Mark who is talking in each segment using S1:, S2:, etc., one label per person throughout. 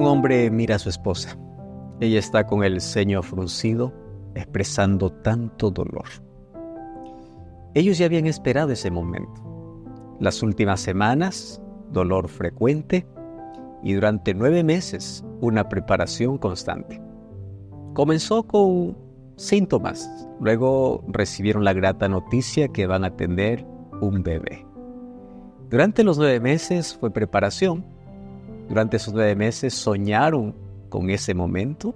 S1: Un hombre mira a su esposa. Ella está con el ceño fruncido, expresando tanto dolor. Ellos ya habían esperado ese momento. Las últimas semanas, dolor frecuente, y durante 9 meses, una preparación constante. Comenzó con síntomas, luego recibieron la grata noticia que van a tener un bebé. Durante los 9 meses fue preparación. Durante esos 9 meses soñaron con ese momento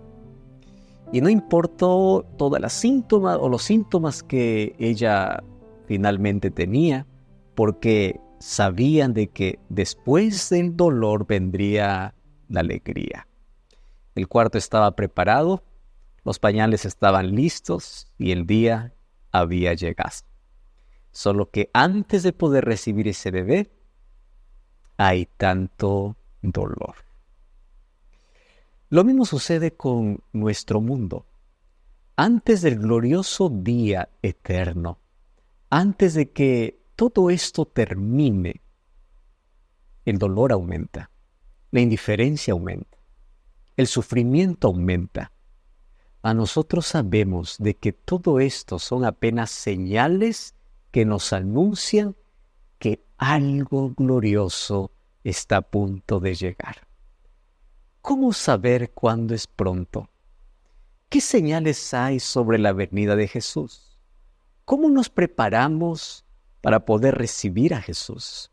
S1: y no importó todas las síntomas o los síntomas que ella finalmente tenía, porque sabían de que después del dolor vendría la alegría. El cuarto estaba preparado, los pañales estaban listos y el día había llegado. Solo que antes de poder recibir ese bebé, hay tanto dolor. Lo mismo sucede con nuestro mundo. Antes del glorioso día eterno, antes de que todo esto termine, el dolor aumenta, la indiferencia aumenta, el sufrimiento aumenta. A nosotros sabemos de que todo esto son apenas señales que nos anuncian que algo glorioso está a punto de llegar. ¿Cómo saber cuándo es pronto? ¿Qué señales hay sobre la venida de Jesús? ¿Cómo nos preparamos para poder recibir a Jesús?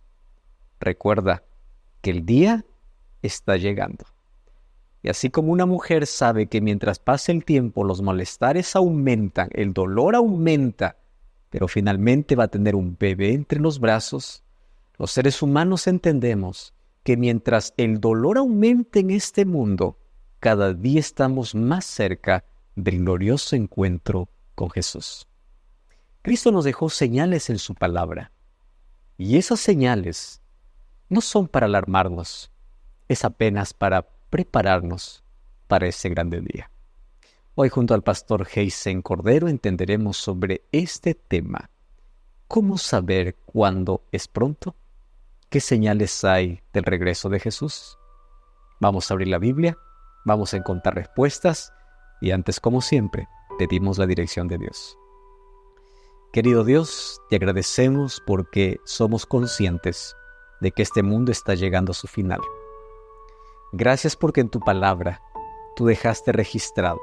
S1: Recuerda que el día está llegando. Y así como una mujer sabe que mientras pasa el tiempo los malestares aumentan, el dolor aumenta, pero finalmente va a tener un bebé entre los brazos, los seres humanos entendemos que mientras el dolor aumente en este mundo, cada día estamos más cerca del glorioso encuentro con Jesús. Cristo nos dejó señales en su palabra, y esas señales no son para alarmarnos, es apenas para prepararnos para ese grande día. Hoy junto al pastor Heisen Cordero entenderemos sobre este tema. ¿Cómo saber cuándo es pronto? ¿Qué señales hay del regreso de Jesús? Vamos a abrir la Biblia, vamos a encontrar respuestas y antes, como siempre, pedimos la dirección de Dios. Querido Dios, te agradecemos porque somos conscientes de que este mundo está llegando a su final. Gracias porque en tu palabra tú dejaste registrado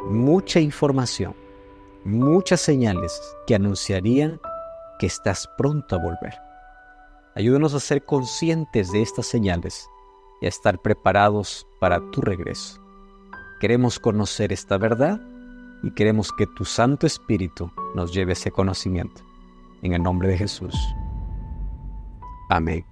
S1: mucha información, muchas señales que anunciarían que estás pronto a volver. Ayúdanos a ser conscientes de estas señales y a estar preparados para tu regreso. Queremos conocer esta verdad y queremos que tu Santo Espíritu nos lleve ese conocimiento. En el nombre de Jesús. Amén.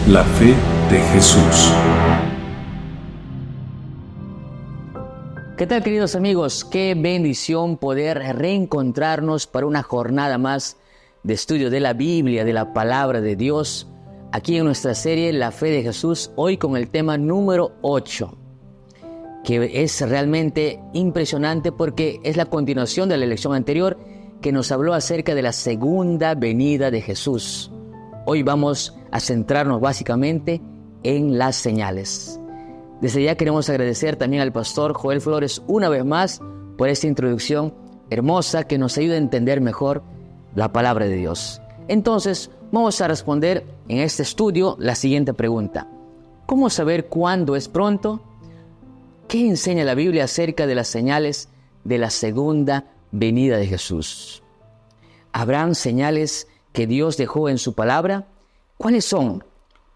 S2: La fe de Jesús.
S3: ¿Qué tal, queridos amigos? Qué bendición poder reencontrarnos para una jornada más de estudio de la Biblia, de la Palabra de Dios, aquí en nuestra serie La Fe de Jesús, hoy con el tema número 8, que es realmente impresionante porque es la continuación de la lección anterior que nos habló acerca de la segunda venida de Jesús. Hoy vamos a centrarnos básicamente en las señales. Desde ya queremos agradecer también al pastor Joel Flores una vez más por esta introducción hermosa que nos ayuda a entender mejor la palabra de Dios. Entonces, vamos a responder en este estudio la siguiente pregunta. ¿Cómo saber cuándo es pronto? ¿Qué enseña la Biblia acerca de las señales de la segunda venida de Jesús? ¿Habrán señales que Dios dejó en su palabra? ¿Cuáles son?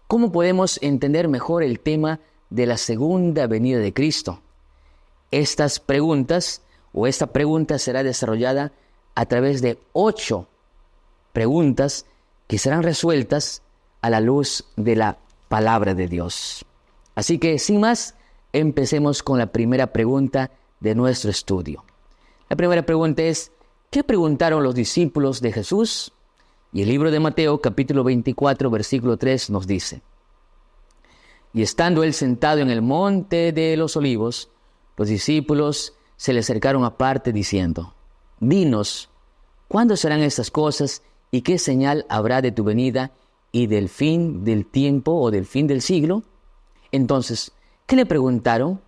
S3: ¿Cómo podemos entender mejor el tema de la segunda venida de Cristo? Estas preguntas o esta pregunta será desarrollada a través de 8 preguntas que serán resueltas a la luz de la palabra de Dios. Así que, sin más, empecemos con la primera pregunta de nuestro estudio. La primera pregunta es, ¿qué preguntaron los discípulos de Jesús? Y el libro de Mateo, capítulo 24, versículo 3, nos dice: y estando él sentado en el monte de los olivos, los discípulos se le acercaron aparte diciendo: dinos, ¿cuándo serán estas cosas y qué señal habrá de tu venida y del fin del tiempo o del fin del siglo? Entonces, ¿qué le preguntaron?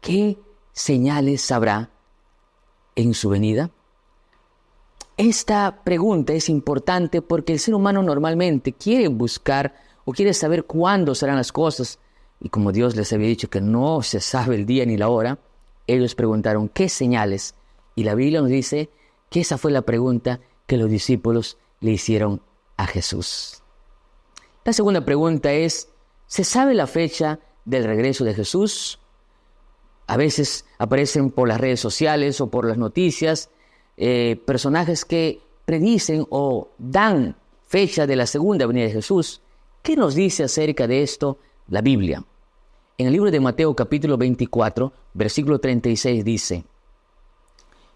S3: ¿Qué señales habrá en su venida? Esta pregunta es importante porque el ser humano normalmente quiere buscar o quiere saber cuándo serán las cosas. Y como Dios les había dicho que no se sabe el día ni la hora, ellos preguntaron ¿qué señales? Y la Biblia nos dice que esa fue la pregunta que los discípulos le hicieron a Jesús. La segunda pregunta es, ¿se sabe la fecha del regreso de Jesús? A veces aparecen por las redes sociales o por las noticias personajes que predicen o dan fecha de la segunda venida de Jesús. ¿Qué nos dice acerca de esto la Biblia? En el libro de Mateo capítulo 24, versículo 36 dice: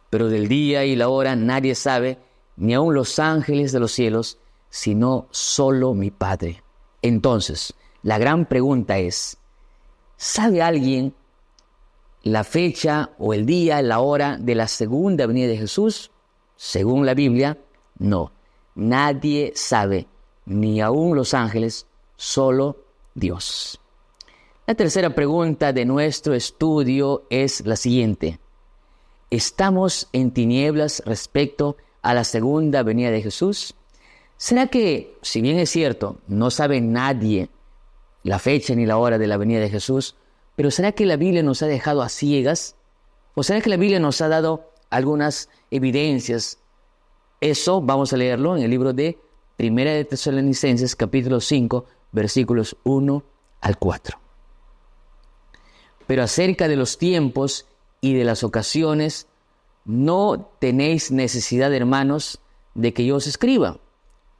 S3: pero del día y la hora nadie sabe, ni aun los ángeles de los cielos, sino solo mi Padre. Entonces, la gran pregunta es, ¿sabe alguien la fecha o el día, la hora de la segunda venida de Jesús? Según la Biblia, no. Nadie sabe, ni aun los ángeles, solo Dios. La tercera pregunta de nuestro estudio es la siguiente: ¿estamos en tinieblas respecto a la segunda venida de Jesús? ¿Será que, si bien es cierto, no sabe nadie la fecha ni la hora de la venida de Jesús, pero será que la Biblia nos ha dejado a ciegas? ¿O será que la Biblia nos ha dado algunas evidencias? Eso vamos a leerlo en el libro de Primera de Tesalonicenses, capítulo 5, versículos 1 al 4. Pero acerca de los tiempos y de las ocasiones, no tenéis necesidad, hermanos, de que yo os escriba,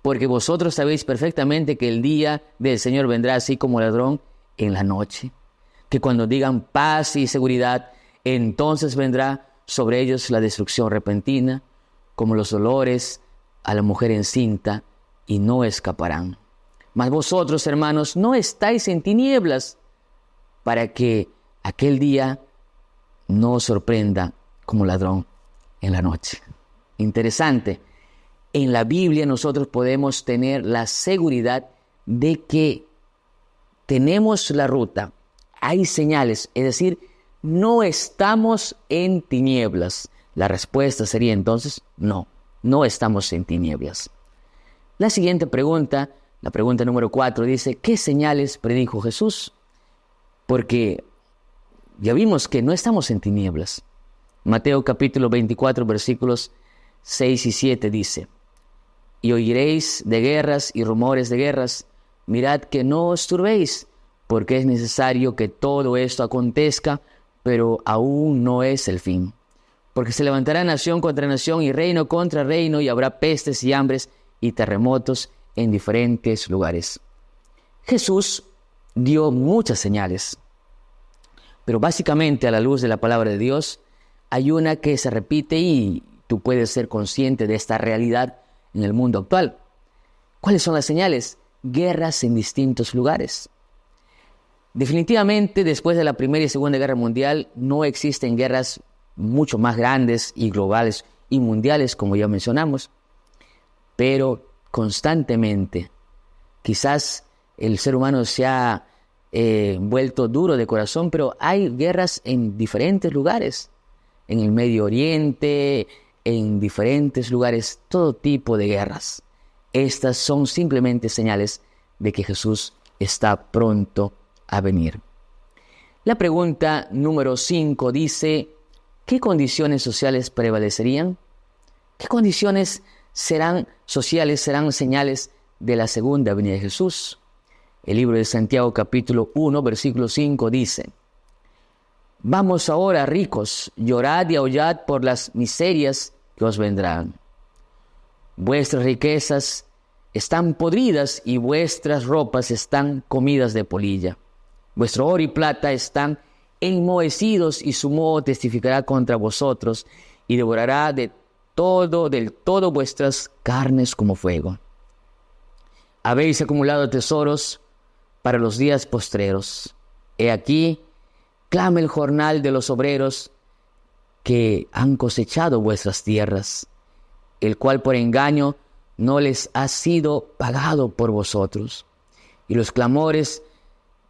S3: porque vosotros sabéis perfectamente que el día del Señor vendrá así como ladrón en la noche, que cuando digan paz y seguridad, entonces vendrá sobre ellos la destrucción repentina, como los dolores a la mujer encinta, y no escaparán. Mas vosotros, hermanos, no estáis en tinieblas, para que aquel día no os sorprenda como ladrón en la noche. Interesante. En la Biblia nosotros podemos tener la seguridad de que tenemos la ruta, hay señales, es decir, no estamos en tinieblas. La respuesta sería entonces, no estamos en tinieblas. La siguiente pregunta, la pregunta número 4, dice, ¿qué señales predijo Jesús? Porque ya vimos que no estamos en tinieblas. Mateo capítulo 24, versículos 6 y 7 dice: y oiréis de guerras y rumores de guerras, mirad que no os turbéis, porque es necesario que todo esto acontezca, pero aún no es el fin. Porque se levantará nación contra nación y reino contra reino, y habrá pestes y hambres y terremotos en diferentes lugares. Jesús dio muchas señales, pero básicamente a la luz de la palabra de Dios hay una que se repite y tú puedes ser consciente de esta realidad en el mundo actual. ¿Cuáles son las señales? Guerras en distintos lugares. Definitivamente, después de la Primera y Segunda Guerra Mundial, no existen guerras mucho más grandes y globales y mundiales, como ya mencionamos, pero constantemente, quizás el ser humano se ha vuelto duro de corazón, pero hay guerras en diferentes lugares, en el Medio Oriente, en diferentes lugares, todo tipo de guerras. Estas son simplemente señales de que Jesús está pronto a venir. La pregunta número 5 dice, ¿qué condiciones sociales prevalecerían? ¿Qué condiciones serán sociales, serán señales de la segunda venida de Jesús? El libro de Santiago capítulo 1, versículo 5 dice: vamos ahora, ricos, llorad y aullad por las miserias que os vendrán. Vuestras riquezas están podridas y vuestras ropas están comidas de polilla. Vuestro oro y plata están enmohecidos y su moho testificará contra vosotros, y devorará del todo vuestras carnes como fuego. Habéis acumulado tesoros para los días postreros. He aquí, clama el jornal de los obreros que han cosechado vuestras tierras, el cual por engaño no les ha sido pagado por vosotros. Y los clamores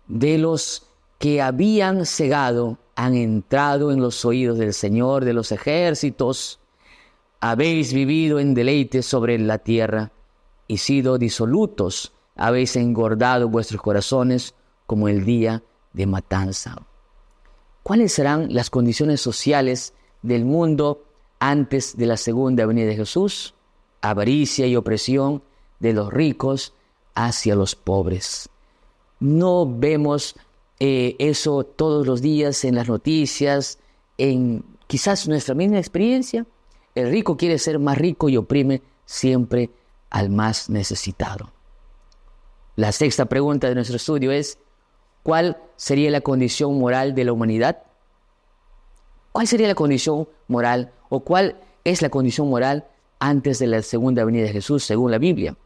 S3: de los que habían cegado han entrado en los oídos del Señor de los ejércitos. Habéis vivido en deleite sobre la tierra y sido disolutos. Habéis engordado vuestros corazones como el día de matanza. ¿Cuáles serán las condiciones sociales del mundo antes de la segunda venida de Jesús? Avaricia y opresión de los ricos hacia los pobres. No vemos eso todos los días en las noticias, en quizás nuestra misma experiencia. El rico quiere ser más rico y oprime siempre al más necesitado. La sexta pregunta de nuestro estudio es: ¿cuál sería la condición moral de la humanidad? ¿Cuál sería la condición moral o cuál es la condición moral antes de la segunda venida de Jesús según la Biblia?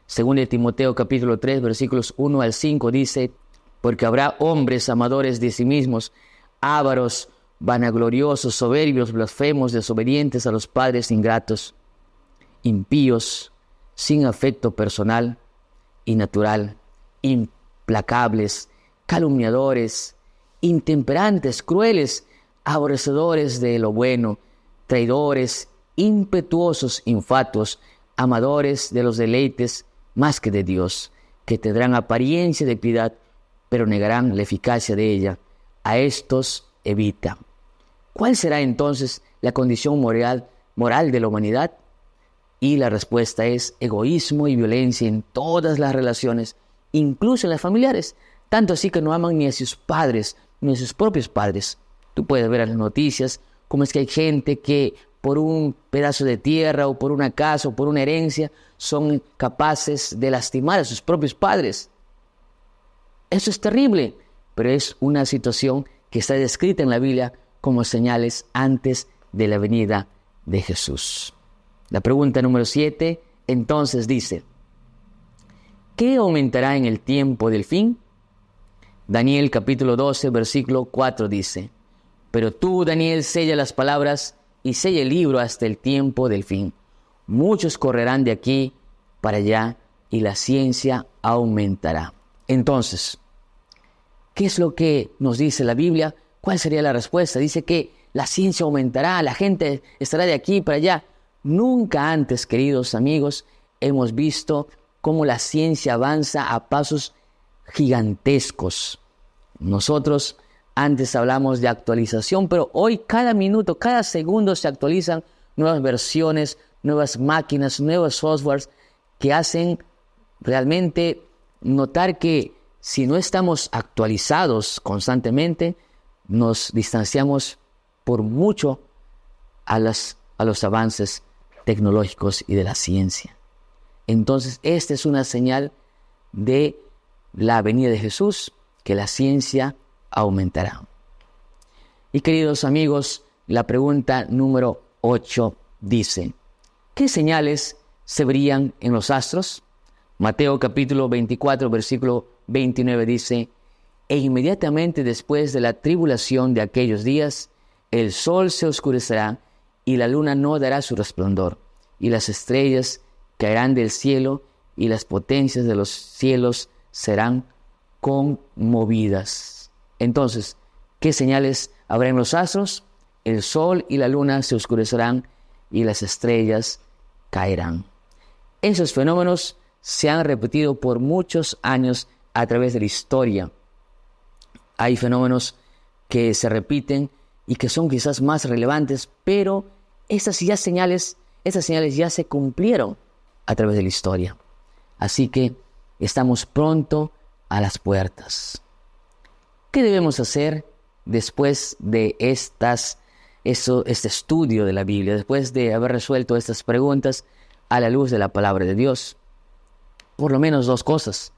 S3: Según de Timoteo capítulo 3 versículos 1 al 5 dice: porque habrá hombres amadores de sí mismos, ávaros, vanagloriosos, soberbios, blasfemos, desobedientes a los padres, ingratos, impíos, sin afecto personal y natural, implacables, calumniadores, intemperantes, crueles, aborrecedores de lo bueno, traidores, impetuosos, infatuos, amadores de los deleites más que de Dios, que tendrán apariencia de piedad, pero negarán la eficacia de ella. A estos evita. ¿Cuál será entonces la condición moral de la humanidad? Y la respuesta es egoísmo y violencia en todas las relaciones, incluso en las familiares, tanto así que no aman ni a sus padres, ni a sus propios padres. Tú puedes ver en las noticias cómo es que hay gente que por un pedazo de tierra o por una casa o por una herencia son capaces de lastimar a sus propios padres. Eso es terrible, pero es una situación que está descrita en la Biblia como señales antes de la venida de Jesús. La pregunta número 7, entonces dice: ¿qué aumentará en el tiempo del fin? Daniel capítulo 12, versículo 4 dice: pero tú, Daniel, sella las palabras y sella el libro hasta el tiempo del fin. Muchos correrán de aquí para allá y la ciencia aumentará. Entonces, ¿qué es lo que nos dice la Biblia? ¿Cuál sería la respuesta? Dice que la ciencia aumentará, la gente estará de aquí para allá. Nunca antes, queridos amigos, hemos visto cómo la ciencia avanza a pasos gigantescos. Nosotros antes hablamos de actualización, pero hoy cada minuto, cada segundo se actualizan nuevas versiones, nuevas máquinas, nuevos softwares que hacen realmente notar que si no estamos actualizados constantemente, nos distanciamos por mucho a los avances tecnológicos y de la ciencia. Entonces, esta es una señal de la venida de Jesús, que la ciencia aumentará. Y queridos amigos, la pregunta número 8 dice: ¿qué señales se verían en los astros? Mateo capítulo 24, versículo 29 dice: e inmediatamente después de la tribulación de aquellos días, el sol se oscurecerá y la luna no dará su resplandor, y las estrellas caerán del cielo y las potencias de los cielos serán conmovidas. Entonces, ¿qué señales habrá en los astros? El sol y la luna se oscurecerán y las estrellas caerán. Esos fenómenos se han repetido por muchos años a través de la historia. Hay fenómenos que se repiten y que son quizás más relevantes, pero esas señales ya se cumplieron a través de la historia. Así que estamos pronto a las puertas. ¿Qué debemos hacer después de este estudio de la Biblia, después de haber resuelto estas preguntas a la luz de la palabra de Dios? Por lo menos 2 cosas.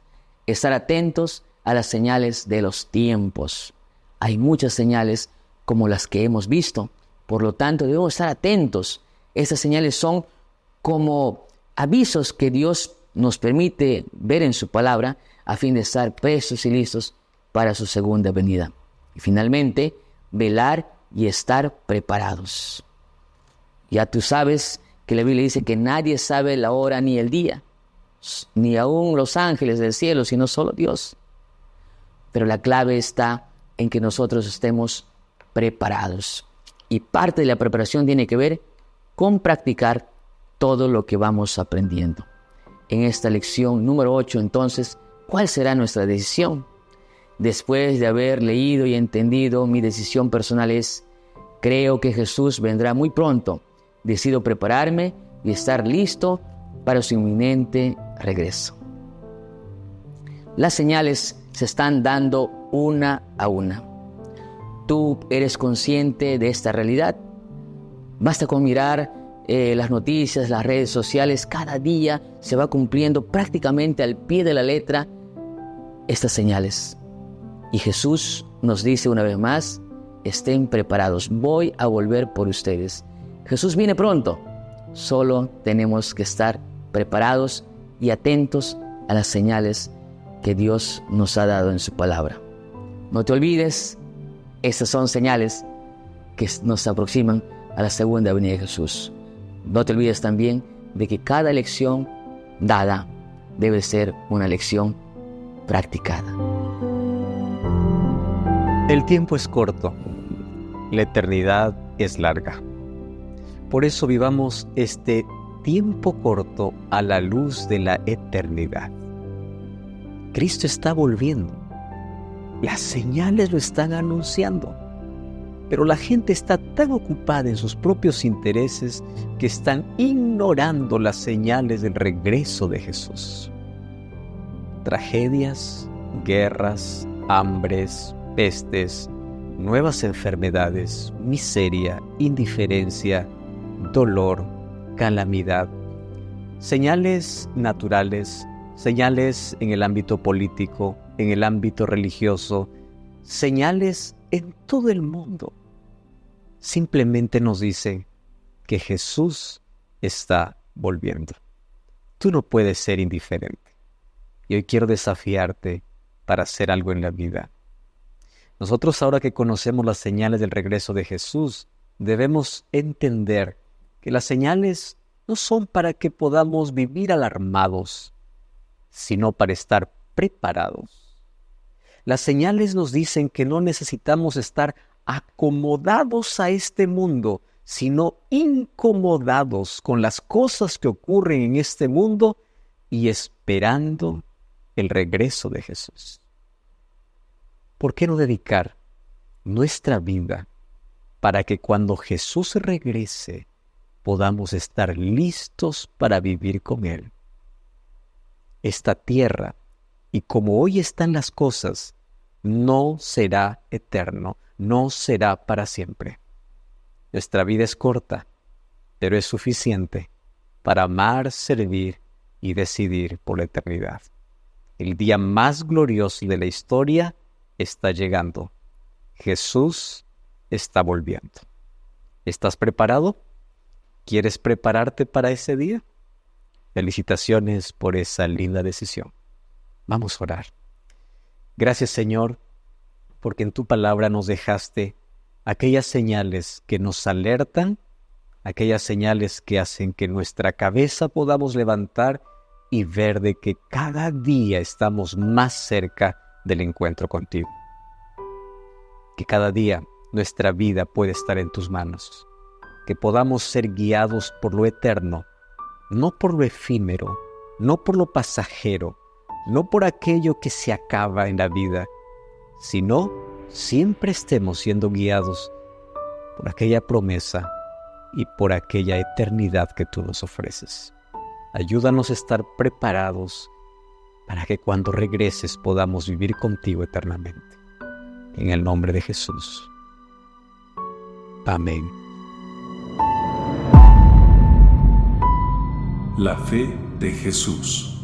S3: Estar atentos a las señales de los tiempos. Hay muchas señales como las que hemos visto, Por lo tanto, debemos estar atentos. Estas señales son como avisos que Dios nos permite ver en su palabra a fin de estar prestos y listos para su segunda venida. Y finalmente, velar y estar preparados. Ya tú sabes que la Biblia dice que nadie sabe la hora ni el día, ni aún los ángeles del cielo, sino solo Dios. Pero la clave está en que nosotros estemos preparados. Y parte de la preparación tiene que ver con practicar todo lo que vamos aprendiendo. En esta lección número 8, entonces, ¿cuál será nuestra decisión? Después de haber leído y entendido, mi decisión personal es: creo que Jesús vendrá muy pronto. Decido prepararme y estar listo para su inminente regreso. Las señales se están dando una a una. ¿Tú eres consciente de esta realidad? Basta con mirar las noticias, las redes sociales. Cada día se va cumpliendo prácticamente al pie de la letra estas señales. Y Jesús nos dice una vez más: estén preparados, voy a volver por ustedes. Jesús viene pronto, solo tenemos que estar preparados y atentos a las señales que Dios nos ha dado en su palabra. No te olvides, estas son señales que nos aproximan a la segunda venida de Jesús. No te olvides también de que cada lección dada debe ser una lección practicada.
S1: El tiempo es corto, la eternidad es larga. Por eso vivamos este tiempo corto a la luz de la eternidad. Cristo está volviendo. Las señales lo están anunciando. Pero la gente está tan ocupada en sus propios intereses que están ignorando las señales del regreso de Jesús. Tragedias, guerras, hambres, pestes, nuevas enfermedades, miseria, indiferencia, dolor, calamidad, señales naturales, señales en el ámbito político, en el ámbito religioso, señales en todo el mundo. Simplemente nos dicen que Jesús está volviendo. Tú no puedes ser indiferente. Y hoy quiero desafiarte para hacer algo en la vida. Nosotros, ahora que conocemos las señales del regreso de Jesús, debemos entender que las señales no son para que podamos vivir alarmados, sino para estar preparados. Las señales nos dicen que no necesitamos estar acomodados a este mundo, sino incomodados con las cosas que ocurren en este mundo y esperando el regreso de Jesús. ¿Por qué no dedicar nuestra vida para que cuando Jesús regrese podamos estar listos para vivir con Él? Esta tierra, y como hoy están las cosas, no será eterno, no será para siempre. Nuestra vida es corta, pero es suficiente para amar, servir y decidir por la eternidad. El día más glorioso de la historia está llegando. Jesús está volviendo. ¿Estás preparado? ¿Quieres prepararte para ese día? Felicitaciones por esa linda decisión. Vamos a orar. Gracias, Señor, porque en tu palabra nos dejaste aquellas señales que nos alertan, aquellas señales que hacen que nuestra cabeza podamos levantar y ver de que cada día estamos más cerca del encuentro contigo. Que cada día nuestra vida puede estar en tus manos. Que podamos ser guiados por lo eterno, no por lo efímero, no por lo pasajero, no por aquello que se acaba en la vida, sino siempre estemos siendo guiados por aquella promesa y por aquella eternidad que tú nos ofreces. Ayúdanos a estar preparados para que cuando regreses podamos vivir contigo eternamente. En el nombre de Jesús. Amén.
S2: La fe de Jesús.